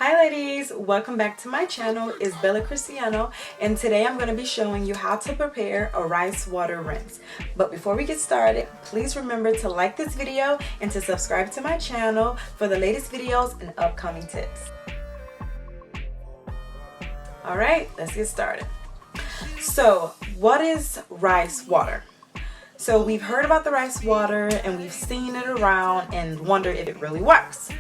Hi ladies, welcome back to my channel. It's Bella Cristiano, and today I'm going to be showing you how to prepare a rice water rinse. But before we get started, please remember to like this video and to subscribe to my channel for the latest videos and upcoming tips. Alright, let's get started. So what is rice water? So we've heard about the rice water and we've seen it around and wondered if it really works.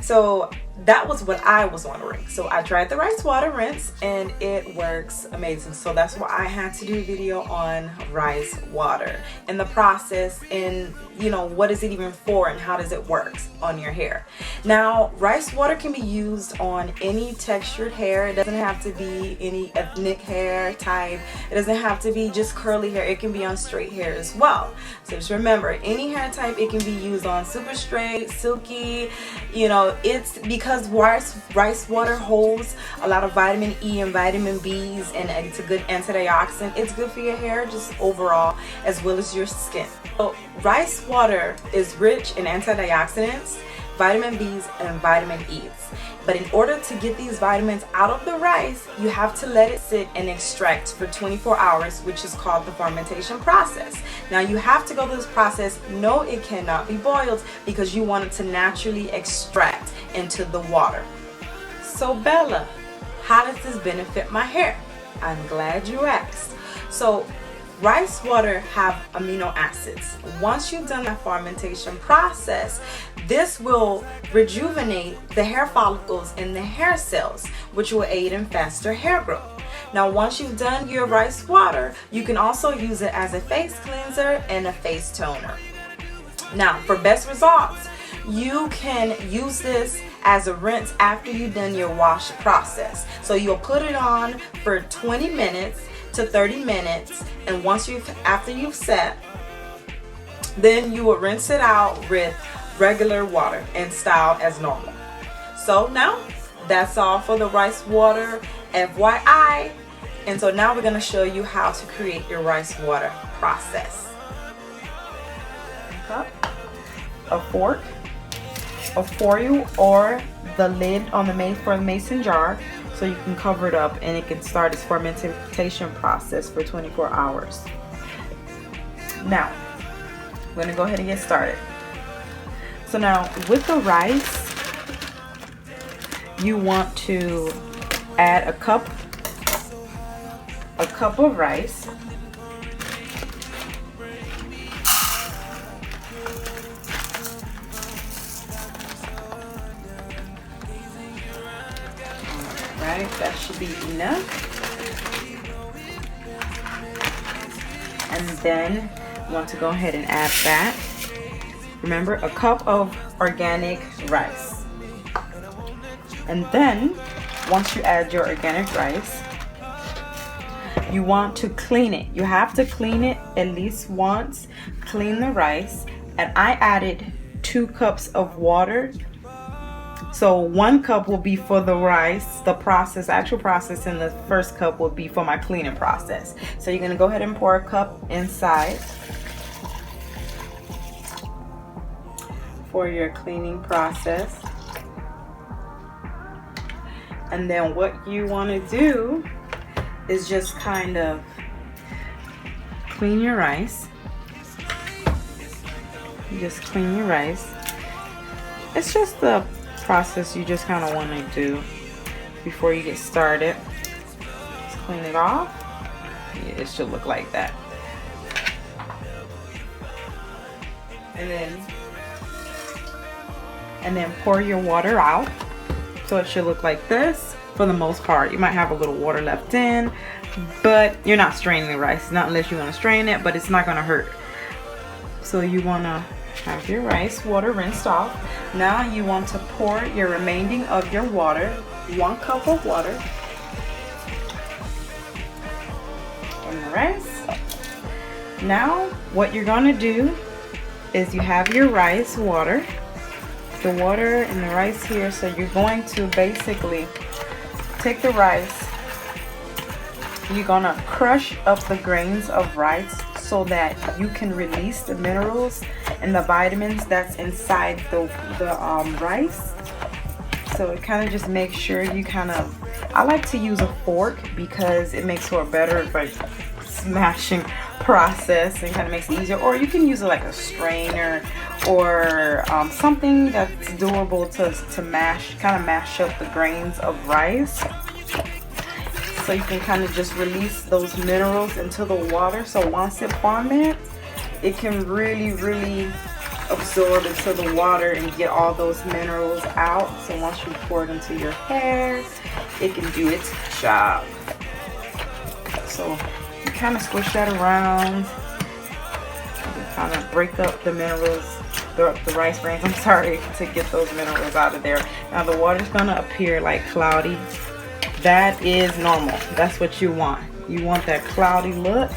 So that was what I was wondering. So I tried the rice water rinse and it works amazing. So that's why I had to do a video on rice water and the process and what is it even for and how does it work on your hair. Now rice water can be used on any textured hair. It doesn't have to be any ethnic hair type. It doesn't have to be just curly hair. It can be on straight hair as well. So just remember, any hair type, it can be used on super straight, silky. It's because rice water holds a lot of vitamin E and vitamin B's, and it's a good antioxidant. It's good for your hair just overall as well as your skin. So rice water is rich in antioxidants, vitamin B's and vitamin E's. But in order to get these vitamins out of the rice, you have to let it sit and extract for 24 hours, which is called the fermentation process. Now you have to go through this process. No, it cannot be boiled because you want it to naturally extract into the water. So Bella, how does this benefit my hair? I'm glad you asked. So rice water have amino acids. Once you've done that fermentation process, this will rejuvenate the hair follicles in the hair cells, which will aid in faster hair growth. Now once you've done your rice water, you can also use it as a face cleanser and a face toner. Now for best results, you can use this as a rinse after you've done your wash process. So you'll put it on for 20 minutes to 30 minutes, and after you've set, then you will rinse it out with regular water and style as normal. So now that's all for the rice water FYI, and so now we're going to show you how to create your rice water process. A fork, a foil, or the lid on the mason jar, so you can cover it up and it can start its fermentation process for 24 hours. Now, we're going to go ahead and get started. So now with the rice, you want to add a cup of rice. Right, that should be enough. And then you want to go ahead and add that. Remember, a cup of organic rice. And then once you add your organic rice, you want to clean it. You have to clean it at least once. Clean the rice. And I added 2 cups of water. So 1 cup will be for the rice, the actual process, and the first cup will be for my cleaning process. So you're going to go ahead and pour a cup inside for your cleaning process. And then what you want to do is just kind of clean your rice. You just clean your rice. It's just the process you just kind of want to do before you get started. Just clean it off. Yeah, it should look like that. And then pour your water out. So it should look like this for the most part. You might have a little water left in, but you're not straining the rice, not unless you want to strain it, but it's not going to hurt. So you want to have your rice water rinsed off. Now you want to pour your remaining of your water, 1 cup of water, in the rice. Now what you're going to do is you have your rice water, the water and the rice here. So you're going to basically take the rice, you're going to crush up the grains of rice so that you can release the minerals and the vitamins that's inside the rice. So it kind of just makes sure you kind of, I like to use a fork because it makes for a better like smashing process and kind of makes it easier. Or you can use it like a strainer or something that's doable to mash, kind of mash up the grains of rice. So you can kind of just release those minerals into the water. So once it ferments, it can really absorb into the water and get all those minerals out. So once you pour it into your hair, it can do its job. So you kind of squish that around. You kind of break up the minerals, the rice grains, I'm sorry, to get those minerals out of there. Now the water's gonna appear like cloudy. That is normal. That's what you want. You want that cloudy look,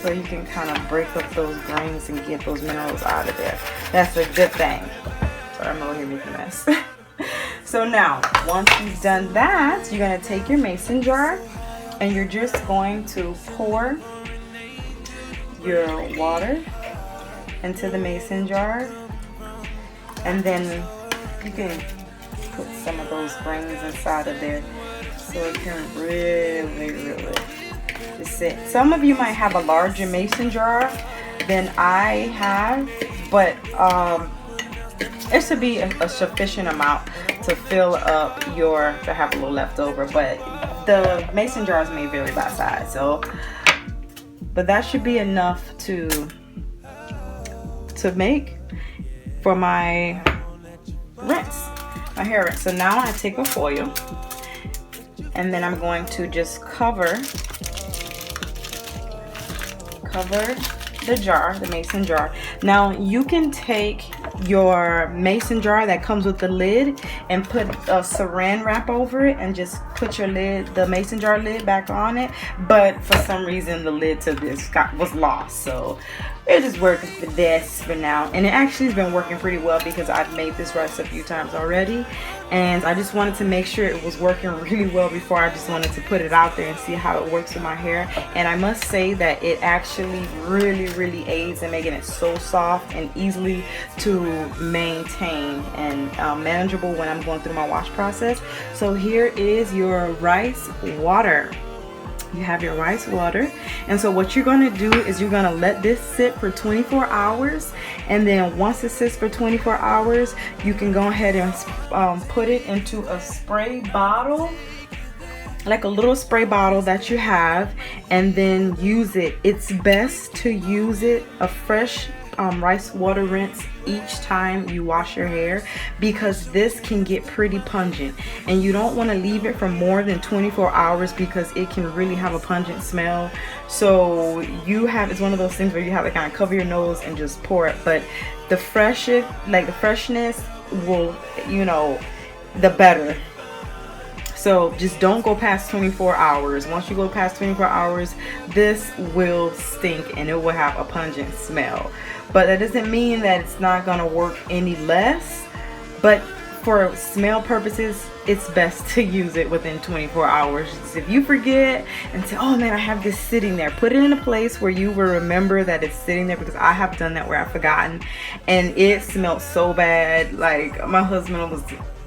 so you can kind of break up those grains and get those minerals out of there. That's a good thing. Sorry, I'm over here making a mess. So now, once you've done that, you're going to take your mason jar and you're just going to pour your water into the mason jar. And then you can put some of those grains inside of there so it can really just sit. Some of you might have a larger mason jar than I have, but it should be a sufficient amount to fill up to have a little left over. But the mason jars may vary by size, but that should be enough to make for my hair rinse. So now I take a foil and then I'm going to just cover the jar, the mason jar. Now you can take your mason jar that comes with the lid and put a saran wrap over it and just put your lid, the mason jar lid, back on it. But for some reason the lid to this was lost, so it just works for this for now. And it actually has been working pretty well because I've made this rice a few times already, and I just wanted to make sure it was working really well before I just wanted to put it out there and see how it works with my hair. And I must say that it actually really aids in making it so soft and easily to maintain and manageable when I'm going through my wash process. So here is your rice water. You have your rice water, and so what you're going to do is you're going to let this sit for 24 hours, and then once it sits for 24 hours you can go ahead and put it into a spray bottle, like a little spray bottle that you have, and then use it. It's best to use it a fresh rice water rinse each time you wash your hair, because this can get pretty pungent and you don't want to leave it for more than 24 hours because it can really have a pungent smell. So it's one of those things where you have to kind of cover your nose and just pour it, but the freshness will, the better. So just don't go past 24 hours. Once you go past 24 hours, this will stink and it will have a pungent smell. But that doesn't mean that it's not gonna work any less. But for smell purposes, it's best to use it within 24 hours. If you forget and say, oh man, I have this sitting there, put it in a place where you will remember that it's sitting there, because I have done that where I've forgotten and it smelled so bad. Like my husband was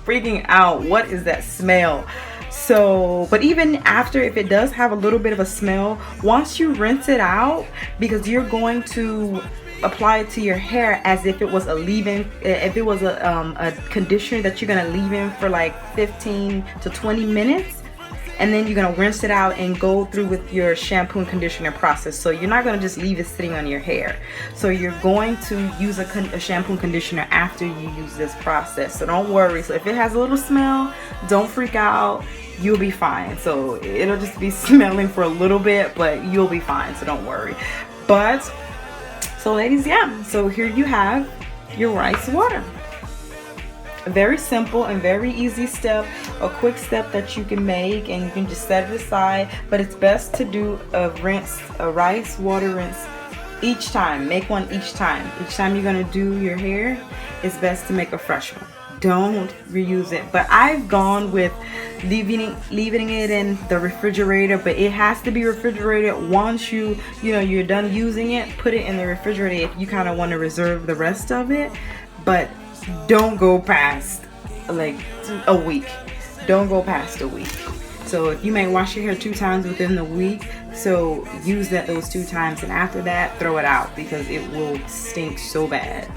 freaking out, what is that smell? So, but even after, if it does have a little bit of a smell, once you rinse it out, because you're going to apply it to your hair as if it was a leave-in, if it was a conditioner that you're gonna leave in for like 15 to 20 minutes, and then you're gonna rinse it out and go through with your shampoo and conditioner process. So you're not gonna just leave it sitting on your hair. So you're going to use a shampoo and conditioner after you use this process. So don't worry. So if it has a little smell, don't freak out. You'll be fine. So it'll just be smelling for a little bit, but you'll be fine. So don't worry. So ladies, yeah, so here you have your rice water. A very simple and very easy step, a quick step that you can make, and you can just set it aside. But it's best to do a rice water rinse each time. Make one each time. Each time you're gonna do your hair, it's best to make a fresh one. Don't reuse it. But I've gone with leaving it in the refrigerator, but it has to be refrigerated. Once you're done using it, put it in the refrigerator if you kind of want to reserve the rest of it. But don't go past like a week. Don't go past a week. So you may wash your hair 2 times within the week, so use those 2 times, and after that throw it out because it will stink so bad.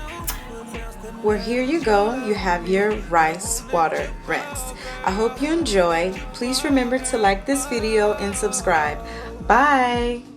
Well, here you go. You have your rice water rinse. I hope you enjoy. Please remember to like this video and subscribe. Bye.